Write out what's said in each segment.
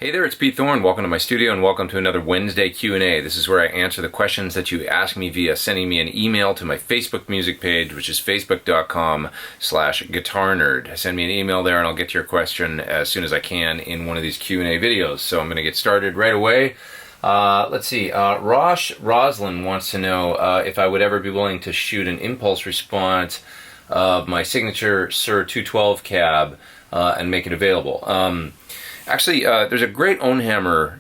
Hey there, it's Pete Thorn. Welcome to my studio and welcome to another Wednesday Q&A. This is where I answer the questions that you ask me via sending me an email to my Facebook music page, which is facebook.com/guitarnerd. Send me an email there and I'll get to your question as soon as I can in one of these Q&A videos. So I'm going to get started right away. Let's see. Rosh Roslin wants to know if I would ever be willing to shoot an impulse response of my signature Sir 212 cab and make it available. Actually, there's a great Ownhammer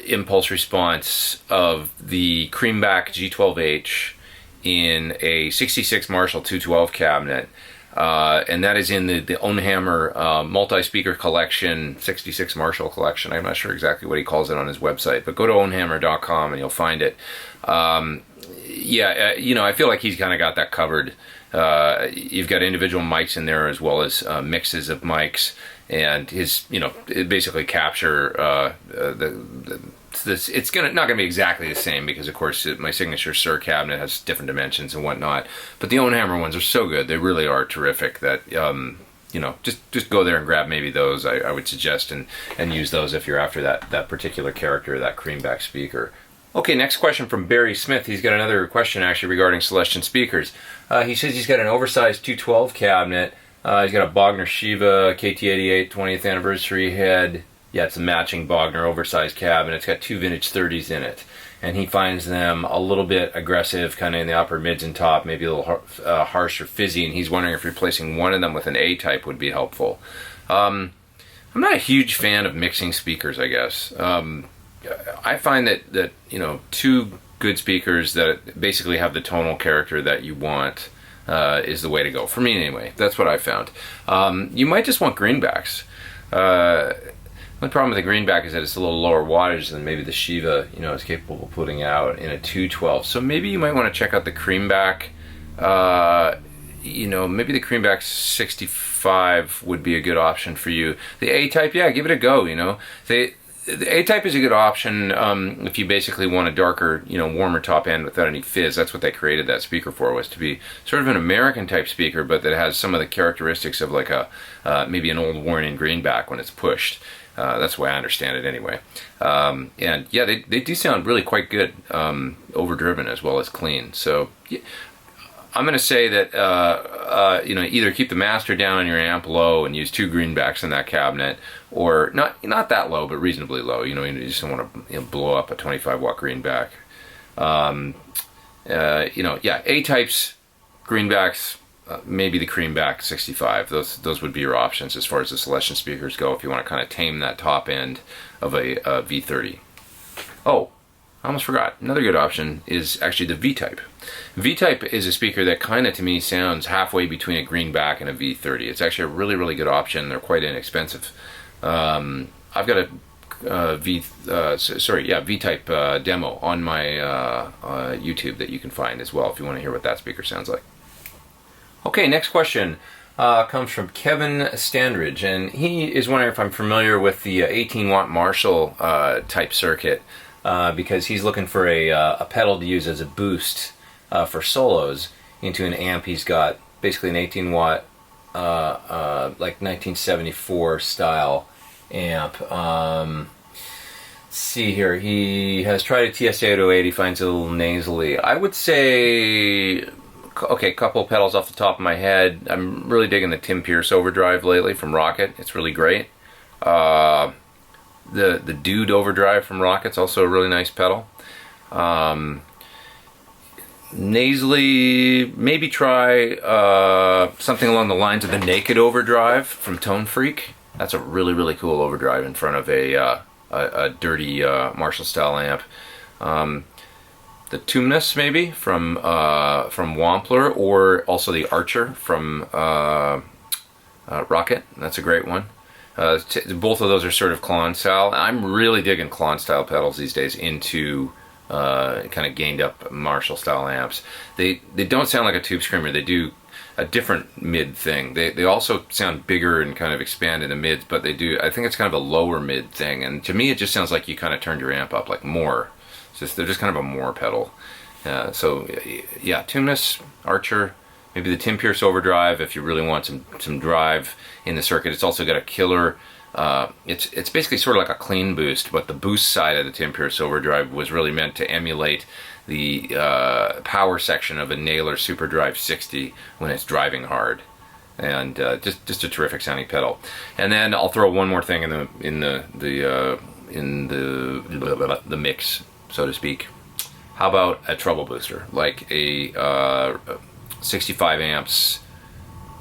impulse response of the Creamback G12H in a 66 Marshall 212 cabinet, and that is in the Ownhammer multi-speaker collection, 66 Marshall collection. I'm not sure exactly what he calls it on his website, but go to ownhammer.com and you'll find it. I feel like he's kind of got that covered. You've got individual mics in there as well as mixes of mics. And it basically capture this. It's not gonna be exactly the same because, of course, my signature Sir cabinet has different dimensions and whatnot. But the Ownhammer ones are so good; they really are terrific. That just go there and grab maybe those. I would suggest and use those if you're after that particular character, that Creamback speaker. Okay, next question from Barry Smith. He's got another question actually regarding Celestion speakers. He says he's got an oversized 212 cabinet. He's got a Bogner Shiva KT88 20th anniversary head. Yeah, it's a matching Bogner oversized cabinet. It's got two vintage 30s in it. And he finds them a little bit aggressive, kind of in the upper mids and top, maybe a little harsh or fizzy, and he's wondering if replacing one of them with an A-type would be helpful. I'm not a huge fan of mixing speakers, I guess. I find that two good speakers that basically have the tonal character that you want is the way to go. For me, anyway. That's what I found. You might just want greenbacks. The problem with the greenback is that it's a little lower wattage than maybe the Shiva, is capable of putting out in a 212. So maybe you might want to check out the Creamback. Maybe the Creamback 65 would be a good option for you. The A-type, yeah, give it a go. The A-type is a good option if you basically want a darker, warmer top end without any fizz. That's what they created that speaker for, was to be sort of an American type speaker, but that has some of the characteristics of like maybe an old worn-in greenback when it's pushed. That's the way I understand it anyway. And yeah, they do sound really quite good, overdriven as well as clean. So yeah, I'm going to say that either keep the master down on your amp low and use two greenbacks in that cabinet, or not that low, but reasonably low. You just don't want to blow up a 25 watt greenback. A-types, greenbacks, maybe the Creamback 65. Those would be your options as far as the Celestion speakers go if you want to kind of tame that top end of a V30. Oh, I almost forgot. Another good option is actually the V-type. V-type is a speaker that kind of, to me, sounds halfway between a greenback and a V30. It's actually a really, really good option. They're quite inexpensive. I've got a V-type demo on my YouTube that you can find as well if you want to hear what that speaker sounds like. Okay, next question comes from Kevin Standridge, and he is wondering if I'm familiar with the 18 watt Marshall type circuit. Because he's looking for a pedal to use as a boost for solos into an amp. He's got basically an 18 watt like 1974 style amp. Let's see here, he has tried a TS-808. He finds it a little nasally. I would say, okay, a couple of pedals off the top of my head. I'm really digging the Tim Pierce overdrive lately from Rocket. It's really great. The Dude overdrive from Rocket's also a really nice pedal. Nasally, maybe try something along the lines of the Naked overdrive from Tone Freak. That's a really, really cool overdrive in front of a dirty Marshall style amp. The Tumnus maybe from Wampler, or also the Archer from Rocket. That's a great one. Both of those are sort of Klon style. I'm really digging Klon style pedals these days into kind of gained up Marshall style amps. They don't sound like a tube screamer. They do a different mid thing. They also sound bigger and kind of expand in the mids, but they do, I think it's kind of a lower mid thing. And to me, it just sounds like you kind of turned your amp up like more. They're just kind of a more pedal. So yeah, Tumnus, Archer, maybe the Tim Pierce overdrive if you really want some drive in the circuit. It's also got a killer it's basically sort of like a clean boost, but the boost side of the Tim Pierce Overdrive was really meant to emulate the power section of a Naylor Superdrive 60 when it's driving hard. And just a terrific sounding pedal. And then I'll throw one more thing in the mix, so to speak. How about a treble booster, like a 65 amps?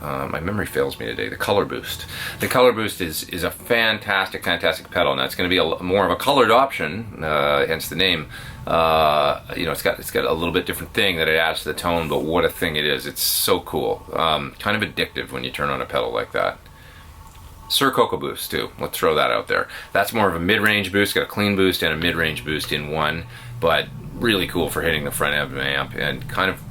My memory fails me today. The Color Boost. The Color Boost is a fantastic pedal. Now it's going to be more of a colored option, hence the name. It's got a little bit different thing that it adds to the tone, but what a thing it is! It's so cool. Kind of addictive when you turn on a pedal like that. Sir Coco Boost too. Let's throw that out there. That's more of a mid-range boost. Got a clean boost and a mid-range boost in one, but really cool for hitting the front end of the amp, and kind of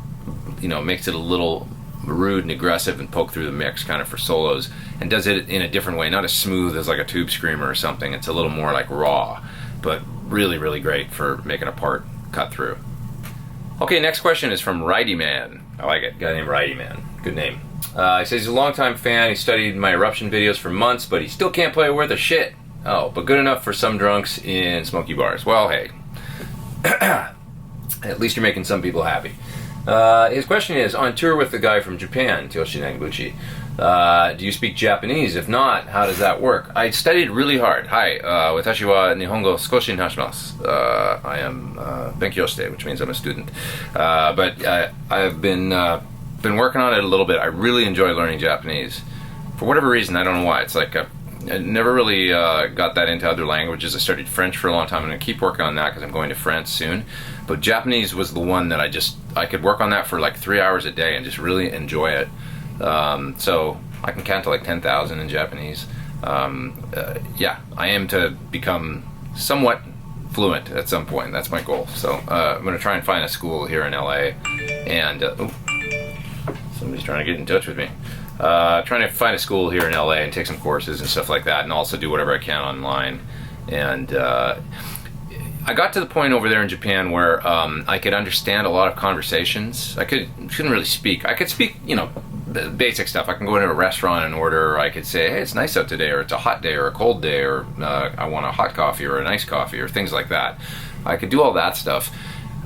makes it a little rude and aggressive and poke through the mix kind of for solos, and does it in a different way, not as smooth as like a Tube Screamer or something. It's a little more like raw, but really great for making a part cut through. Okay, next question is from Righty Man. I like it. Guy named Righty Man. Good name. He says he's a longtime fan. He studied my Eruption videos for months, but he still can't play worth a shit. Oh, but good enough for some drunks in smoky bars. Well, hey. At least you're making some people happy. His question is, on tour with the guy from Japan, Toyoshi Nanguchi, do you speak Japanese? If not, how does that work? I studied really hard. Hi, watashi wa nihongo skoshi nashimasu. I am benkyou shite, which means I'm a student. But I've been working on it a little bit. I really enjoy learning Japanese. For whatever reason, I don't know why. It's like I never really got that into other languages. I studied French for a long time. I'm going to keep working on that because I'm going to France soon. But Japanese was the one that I could work on that for like 3 hours a day and just really enjoy it. So I can count to like 10,000 in Japanese. Yeah, I aim to become somewhat fluent at some point. That's my goal. So I'm going to try and find a school here in LA. And somebody's trying to get in touch with me. Trying to find a school here in LA and take some courses and stuff like that, and also do whatever I can online. And I got to the point over there in Japan where I could understand a lot of conversations. I couldn't really speak. I could speak, basic stuff. I can go into a restaurant and order, or I could say, hey, it's nice out today, or it's a hot day or a cold day, or I want a hot coffee or an iced coffee, or things like that. I could do all that stuff.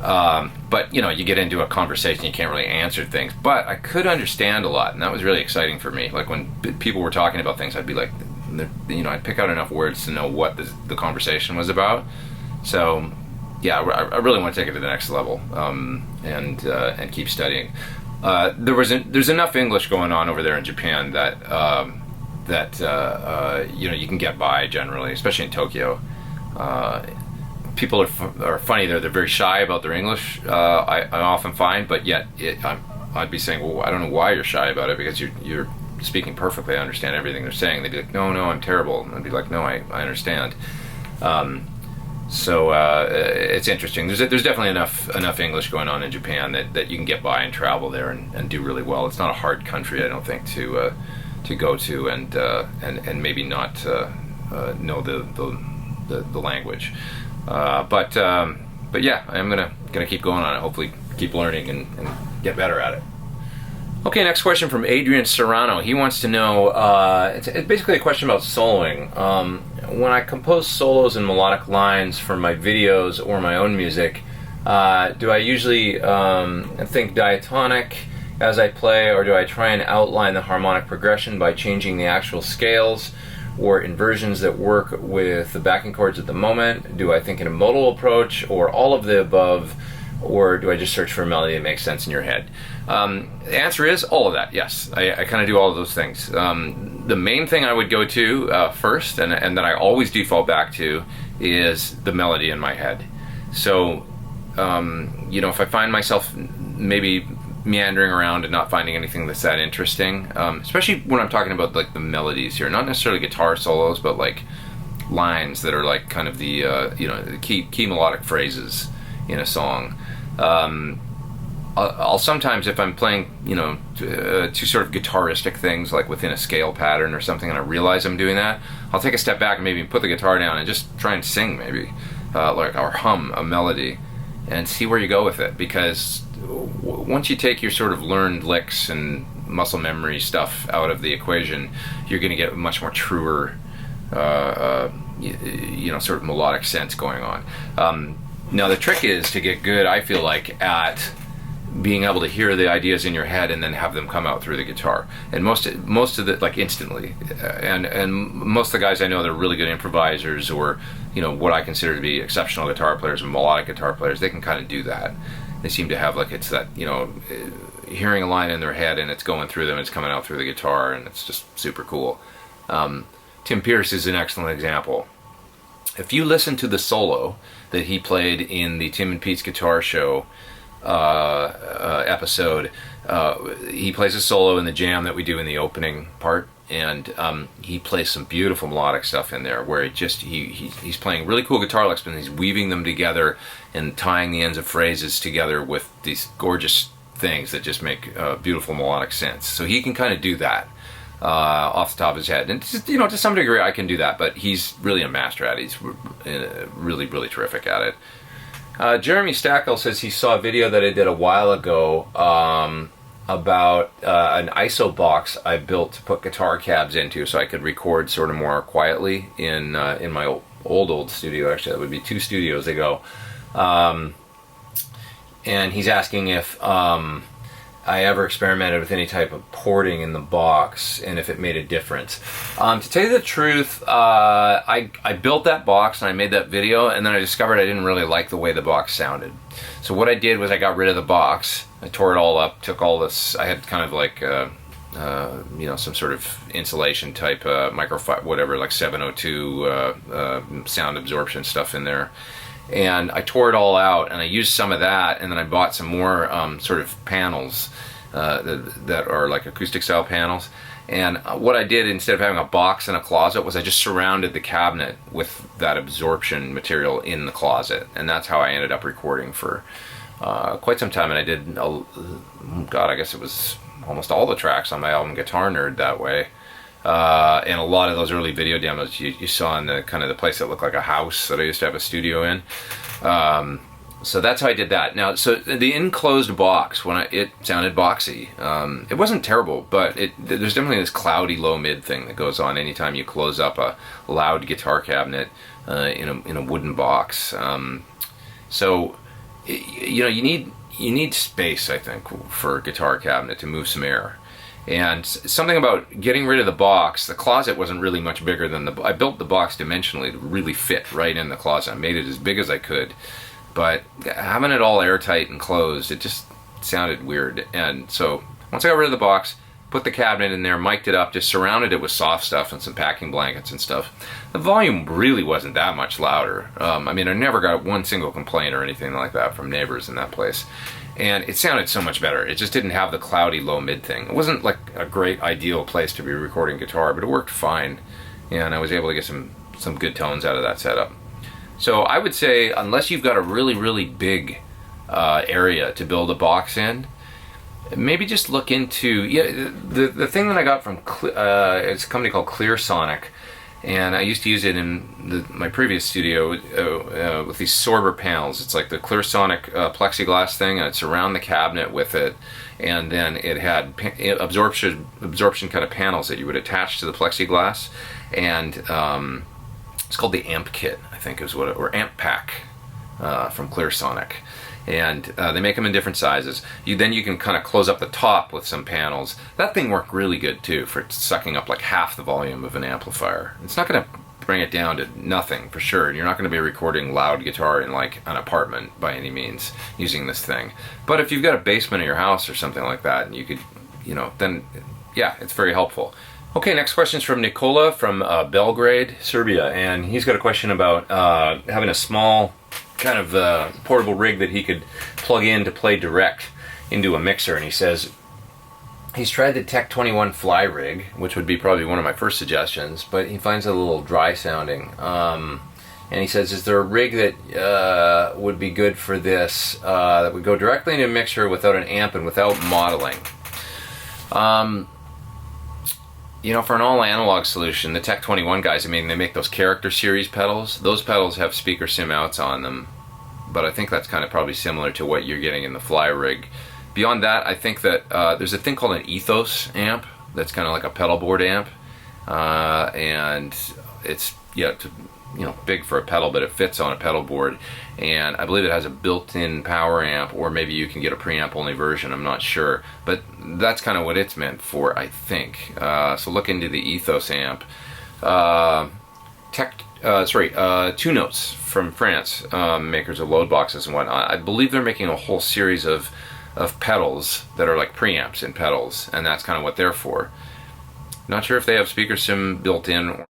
But you get into a conversation, you can't really answer things. But I could understand a lot, and that was really exciting for me. Like when people were talking about things, I'd be like, I'd pick out enough words to know what the conversation was about. So, yeah, I really want to take it to the next level, and keep studying. There's enough English going on over there in Japan that you can get by generally, especially in Tokyo. People are funny. They're very shy about their English. I often find, but yet I'd be saying, well, I don't know why you're shy about it, because you're speaking perfectly. I understand everything they're saying. They'd be like, no, I'm terrible. And I'd be like, no, I understand. So it's interesting. There's definitely enough English going on in Japan that you can get by and travel there and do really well. It's not a hard country, I don't think, to go to and maybe not know the language. But yeah, I'm gonna keep going on it. Hopefully, keep learning and get better at it. Okay, next question from Adrian Serrano. He wants to know, it's basically a question about soloing. When I compose solos and melodic lines for my videos or my own music, do I usually think diatonic as I play, or do I try and outline the harmonic progression by changing the actual scales or inversions that work with the backing chords at the moment? Do I think in a modal approach, or all of the above? Or do I just search for a melody that makes sense in your head? The answer is all of that, yes. I kind of do all of those things. The main thing I would go to first, and that I always default back to, is the melody in my head. So, if I find myself maybe meandering around and not finding anything that's that interesting, especially when I'm talking about like the melodies here, not necessarily guitar solos, but like lines that are like kind of the the key melodic phrases in a song. I'll sometimes, if I'm playing, two sort of guitaristic things, like within a scale pattern or something, and I realize I'm doing that, I'll take a step back and maybe put the guitar down and just try and sing, maybe, or hum a melody, and see where you go with it. Because once you take your sort of learned licks and muscle memory stuff out of the equation, you're going to get much more truer sort of melodic sense going on. Now the trick is to get good, I feel like, at being able to hear the ideas in your head and then have them come out through the guitar, and most of the, like, instantly. And most of the guys I know that are really good improvisers, or what I consider to be exceptional guitar players and melodic guitar players, they can kind of do that. They seem to have, like, it's that, hearing a line in their head and it's going through them, it's coming out through the guitar, and it's just super cool. Tim Pierce is an excellent example. If you listen to the solo that he played in the Tim and Pete's Guitar Show episode, he plays a solo in the jam that we do in the opening part, and he plays some beautiful melodic stuff in there where he's playing really cool guitar licks, but he's weaving them together and tying the ends of phrases together with these gorgeous things that just make beautiful melodic sense. So he can kind of do that off the top of his head, and to some degree I can do that, but he's really a master at it. He's really, really terrific at it. Jeremy Stackel says he saw a video that I did a while ago about an ISO box I built to put guitar cabs into so I could record sort of more quietly in my old studio. Actually, that would be 2 studios ago. And he's asking if I ever experimented with any type of porting in the box and if it made a difference. To tell you the truth, I built that box and I made that video, and then I discovered I didn't really like the way the box sounded. So what I did was I got rid of the box. I tore it all up, took all this. I had kind of like some sort of insulation type microfiber, whatever, like 702 sound absorption stuff in there. And I tore it all out, and I used some of that, and then I bought some more sort of panels that are like acoustic style panels. And what I did, instead of having a box in a closet, was I just surrounded the cabinet with that absorption material in the closet, and that's how I ended up recording for quite some time. And I did, I guess it was almost all the tracks on my album Guitar Nerd that way. And a lot of those early video demos you saw in the kind of the place that looked like a house that I used to have a studio in. So that's how I did that. Now, so the enclosed box, it sounded boxy. It wasn't terrible, but there's definitely this cloudy low mid thing that goes on anytime you close up a loud guitar cabinet in a wooden box. So you need space, I think, for a guitar cabinet to move some air. And something about getting rid of the box, the closet wasn't really much bigger than I built the box dimensionally to really fit right in the closet. I made it as big as I could, but having it all airtight and closed, it just sounded weird. And so once I got rid of the box, put the cabinet in there, mic'd it up, just surrounded it with soft stuff and some packing blankets and stuff, the volume really wasn't that much louder. I never got one single complaint or anything like that from neighbors in that place. And it sounded so much better. It just didn't have the cloudy low mid thing. It wasn't like a great ideal place to be recording guitar, but it worked fine. And I was able to get some good tones out of that setup. So I would say, unless you've got a really, really big area to build a box in, maybe just look into the thing that I got from it's a company called ClearSonic. And I used to use it in my previous studio with these Sorber panels. It's like the ClearSonic plexiglass thing, and I'd surround the cabinet with it. And then it had absorption kind of panels that you would attach to the plexiglass. And it's called the Amp Kit, I think is what or Amp Pack from ClearSonic. And they make them in different sizes. Then you can kind of close up the top with some panels. That thing worked really good too for sucking up like half the volume of an amplifier. It's not going to bring it down to nothing for sure. You're not going to be recording loud guitar in like an apartment by any means using this thing. But if you've got a basement in your house or something like that, and you could, then yeah, it's very helpful. Okay, next question is from Nikola from Belgrade, Serbia, and he's got a question about having a small kind of portable rig that he could plug in to play direct into a mixer. And he says he's tried the Tech 21 fly rig, which would be probably one of my first suggestions, but he finds it a little dry sounding. And he says, is there a rig that would be good for this, that would go directly into a mixer without an amp and without modeling? For an all-analog solution, the Tech 21 guys, they make those character series pedals. Those pedals have speaker sim outs on them, but I think that's kind of probably similar to what you're getting in the fly rig. Beyond that, I think that there's a thing called an Ethos amp that's kind of like a pedalboard amp, and it's big for a pedal, but it fits on a pedal board, and I believe it has a built-in power amp, or maybe you can get a preamp only version, I'm not sure, but that's kind of what it's meant for, I think. So look into the Ethos amp. Two Notes from France, makers of load boxes and whatnot. I believe they're making a whole series of pedals that are like preamps in pedals, and that's kind of what they're for. Not sure if they have speaker sim built in.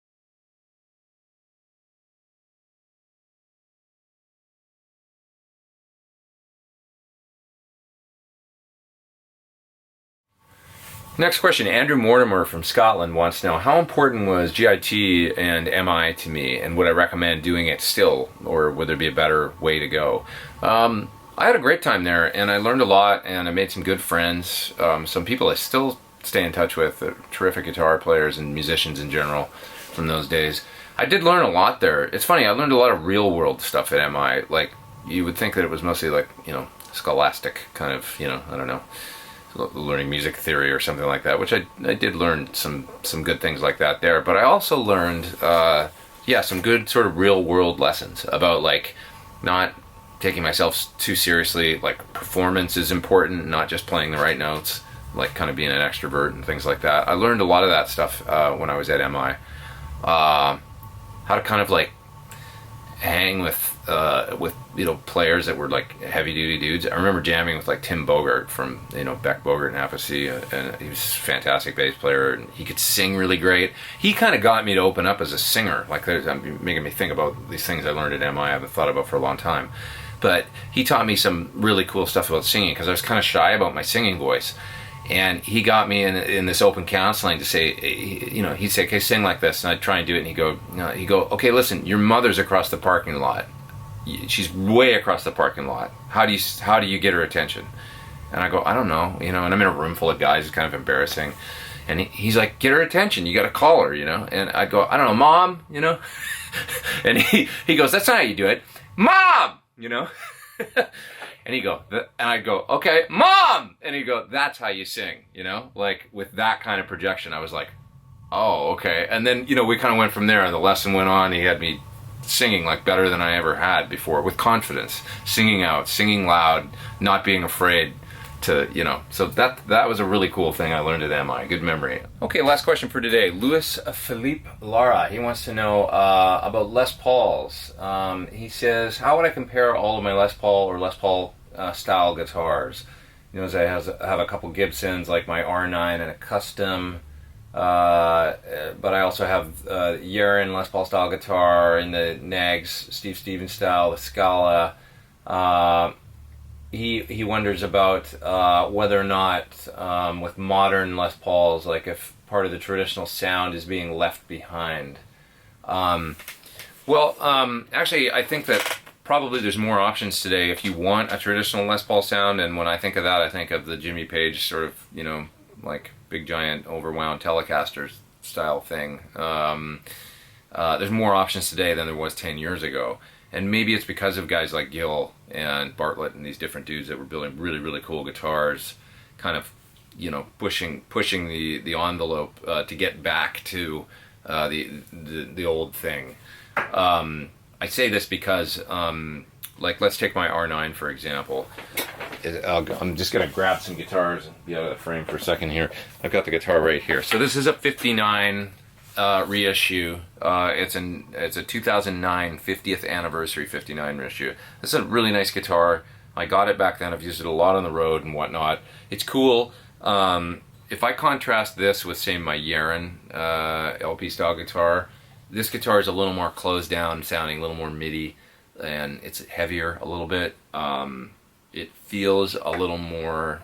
Next question, Andrew Mortimer from Scotland wants to know, how important was GIT and MI to me, and would I recommend doing it still, or would there be a better way to go? I had a great time there, and I learned a lot, and I made some good friends. Some people I still stay in touch with, terrific guitar players and musicians in general from those days. I did learn a lot there. It's funny, I learned a lot of real world stuff at MI. Like, you would think that it was mostly like, scholastic kind of, I don't know, learning music theory or something like that, which I did learn some good things like that there. But I also learned, some good sort of real world lessons about like not taking myself too seriously. Like, performance is important, not just playing the right notes, like kind of being an extrovert and things like that. I learned a lot of that stuff when I was at MI. How to kind of like hang with players that were like heavy duty dudes. I remember jamming with like Tim Bogart from Beck, Bogart and Appice, and he was a fantastic bass player, and he could sing really great. He kind of got me to open up as a singer. Like, making me think about these things I learned at MI I haven't thought about for a long time. But he taught me some really cool stuff about singing, because I was kind of shy about my singing voice. And he got me in this open counseling to say, he'd say, okay, sing like this, and I'd try and do it, and he'd go, okay, listen, your mother's across the parking lot. She's way across the parking lot. How do you get her attention? And I go, I don't know, and I'm in a room full of guys. It's kind of embarrassing. And he's like, get her attention. You got to call her, And I go, I don't know, Mom, And he goes, that's not how you do it, Mom, And I'd go, okay, Mom! And he'd go, that's how you sing, Like, with that kind of projection, I was like, oh, okay. And then, we kind of went from there, and the lesson went on. He had me singing, like, better than I ever had before, with confidence. Singing out, singing loud, not being afraid to, So that was a really cool thing I learned at MI. Good memory. Okay, last question for today. Louis Philippe Lara, he wants to know about Les Pauls. He says, how would I compare all of my Les Paul or Les Paul style guitars? As I have a couple Gibsons, like my R9 and a custom, but I also have Yaron Les Paul style guitar and the Nags Steve Stevens style, the Scala. He wonders about whether or not with modern Les Pauls, like if part of the traditional sound is being left behind. Actually, I think that probably there's more options today if you want a traditional Les Paul sound, and when I think of that, I think of the Jimmy Page sort of, like big giant overwound Telecaster style thing. There's more options today than there was 10 years ago. And maybe it's because of guys like Gill and Bartlett and these different dudes that were building really, really cool guitars, kind of, pushing the envelope to get back to the old thing. I say this because, like, let's take my R9 for example. I'm just going to grab some guitars and be out of the frame for a second here. I've got the guitar right here. So this is a 59 reissue. It's a 2009 50th anniversary 59 reissue. This is a really nice guitar. I got it back then. I've used it a lot on the road and whatnot. It's cool. If I contrast this with, say, my Yaron LP style guitar, this guitar is a little more closed down sounding, a little more MIDI, and it's heavier a little bit. It feels a little more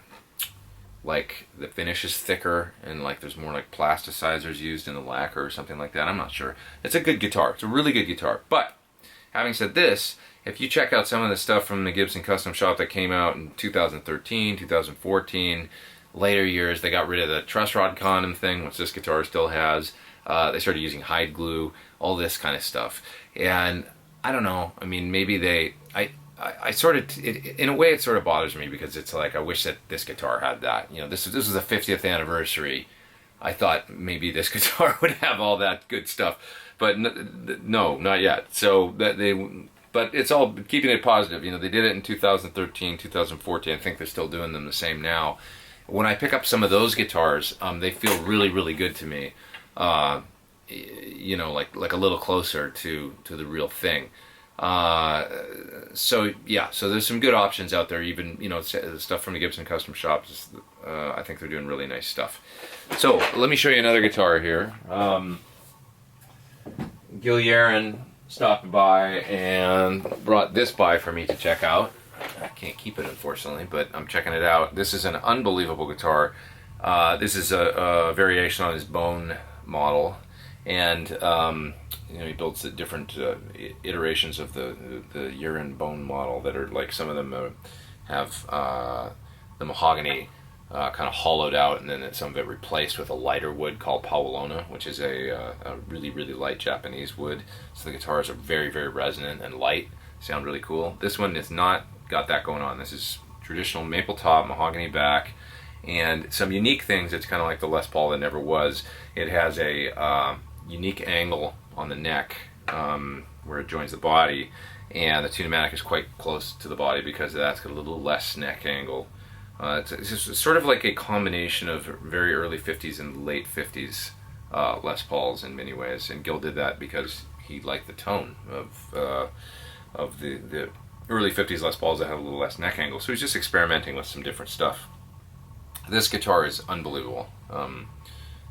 like the finish is thicker, and like there's more like plasticizers used in the lacquer or something like that. I'm not sure. It's a good guitar. It's a really good guitar. But having said this, if you check out some of the stuff from the Gibson Custom Shop that came out in 2013, 2014, later years, they got rid of the truss rod condom thing, which this guitar still has. They started using hide glue, all this kind of stuff. And I don't know. I mean, maybe I sort of, in a way, it sort of bothers me, because it's like, I wish that this guitar had that. This is the 50th anniversary. I thought maybe this guitar would have all that good stuff. but no, not yet. So but it's all keeping it positive. You know, they did it in 2013, 2014. I think they're still doing them the same now. When I pick up some of those guitars, they feel really, really good to me. You know, like a little closer to the real thing. So yeah, so there's some good options out there. Even, you know, stuff from the Gibson Custom Shops. I think they're doing really nice stuff. So let me show you another guitar here. Gil Yaron stopped by and brought this by for me to check out. I can't keep it, unfortunately, but I'm checking it out. This is an unbelievable guitar. This is a variation on his Bone model, and you know, he builds the different iterations of the Yaron Bone model that are like, some of them have the mahogany kind of hollowed out, and then some of it replaced with a lighter wood called Paolona, which is a really, really light Japanese wood. So the guitars are very, very resonant and light, sound really cool. This one is not got that going on. This is traditional maple top, mahogany back, and some unique things. It's kind of like the Les Paul that never was. It has a unique angle on the neck where it joins the body, and the Tune-o-matic is quite close to the body because of that. It's got a little less neck angle. It's just sort of like a combination of very early 50s and late 50s Les Pauls in many ways, and Gil did that because he liked the tone of the early 50s Les Pauls that had a little less neck angle. So he's just experimenting with some different stuff. This guitar is unbelievable.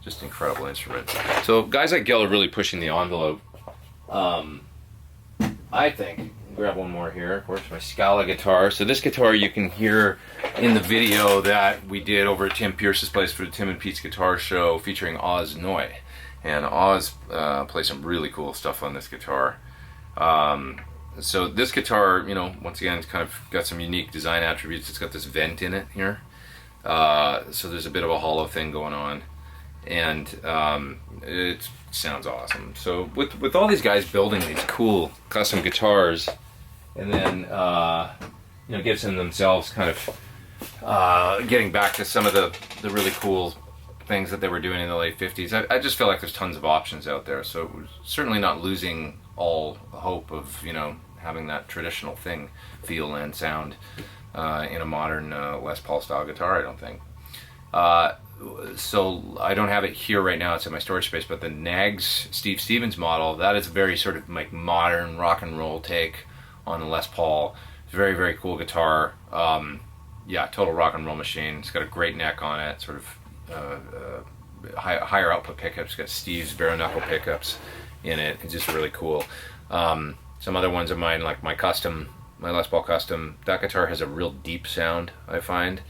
Just incredible instrument. So guys like Gil are really pushing the envelope. I think, grab one more here, of course, my Scala guitar. So this guitar you can hear in the video that we did over at Tim Pierce's place for the Tim and Pete's Guitar Show, featuring Oz Noy. And Oz plays some really cool stuff on this guitar. So this guitar, you know, once again, it's kind of got some unique design attributes. It's got this vent in it here. So there's a bit of a hollow thing going on. And it sounds awesome. So with all these guys building these cool custom guitars, and then you know, Gibson themselves kind of getting back to some of the really cool things that they were doing in the late 50s, I just feel like there's tons of options out there. So we're certainly not losing all hope of, you know, having that traditional thing feel and sound in a modern Les Paul style guitar, I don't think. So I don't have it here right now, it's in my storage space, but the Nags Steve Stevens model, that is a very sort of like modern rock and roll take on the Les Paul. Very, very cool guitar. Yeah, total rock and roll machine. It's got a great neck on it, sort of higher output pickups. It's got Steve's bare knuckle pickups in it. It's just really cool. Some other ones of mine, like my Les Paul Custom, that guitar has a real deep sound, I find.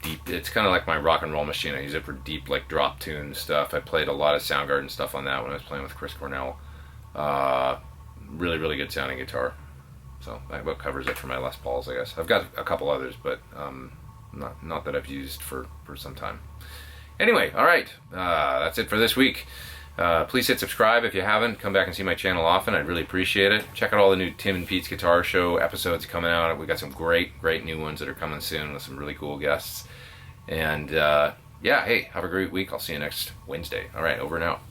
Deep. It's kind of like my rock and roll machine. I use it for deep, like drop tune stuff. I played a lot of Soundgarden stuff on that when I was playing with Chris Cornell. Really, really good sounding guitar. So that about covers it for my Les Pauls, I guess. I've got a couple others, but not that I've used for some time. Anyway, all right, that's it for this week. Please hit subscribe if you haven't. Come back and see my channel often. I'd really appreciate it. Check out all the new Tim and Pete's Guitar Show episodes coming out. We got some great new ones that are coming soon with some really cool guests. And yeah, hey, have a great week. I'll see you next Wednesday. All right, over and out.